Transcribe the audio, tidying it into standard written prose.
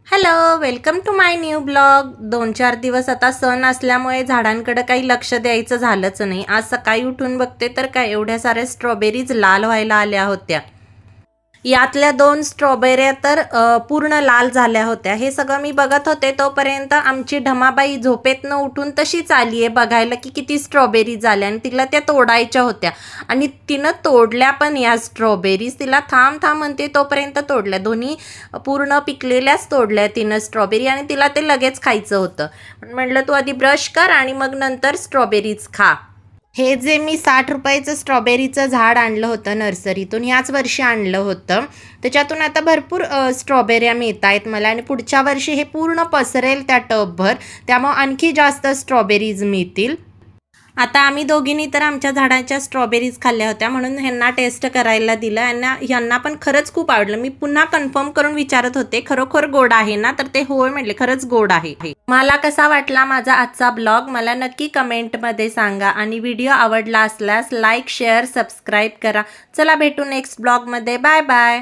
Hello, welcome to my new blog. 2-4 दिवस आता सण असल्यामुळे झाडांकडे काही लक्ष द्यायचं झालंच नाही. आज सकाळी उठून बघते तर काय एवढ्या साऱ्या स्ट्रॉबेरीज लाल व्हायला आल्या होत्या. यातल्या 2 स्ट्रॉबेऱ्या तर पूर्ण लाल झाल्या होत्या. हे सगळं मी बघत होते तोपर्यंत आमची ढमाबाई झोपेतनं उठून तशीच आली आहे बघायला की किती स्ट्रॉबेरी झाल्या आणि तिला त्या तोडायच्या होत्या. आणि तिनं तोडल्या पण या स्ट्रॉबेरीज. तिला थांब थांब म्हणते तोपर्यंत तोडल्या. दोन्ही पूर्ण पिकलेल्याच तोडल्या तिनं स्ट्रॉबेरी आणि तिला ते लगेच खायचं होतं. म्हटलं तू आधी ब्रश कर आणि मग नंतर स्ट्रॉबेरीज खा. हे जे मी 60 रुपयाचं स्ट्रॉबेरीचं झाड आणलं होतं नर्सरीतून, ह्याच वर्षी आणलं होतं. त्याच्यातून आता भरपूर स्ट्रॉबेऱ्या मिळत आहेत मला आणि पुढच्या वर्षी हे पूर्ण पसरेल त्या टबभर. त्यामुळं आणखी जास्त स्ट्रॉबेरीज मिळतील. आता आम्ही दोघींनी तर आमच्या झाडाच्या स्ट्रॉबेरीज खाल्ल्या होत्या म्हणून ह्यांना टेस्ट करायला दिलं. ह्यांना पण खरंच खूप आवडलं. मी पुन्हा कन्फर्म करून विचारत होते खरोखर गोड आहे ना, तर ते होय म्हटले, खरंच गोड आहे. मला कसा वाटला माझा आजचा ब्लॉग मला नक्की कमेंटमध्ये सांगा आणि व्हिडिओ आवडला असल्यास लाईक, शेअर, सबस्क्राईब करा. चला भेटू नेक्स्ट ब्लॉगमध्ये. Bye bye.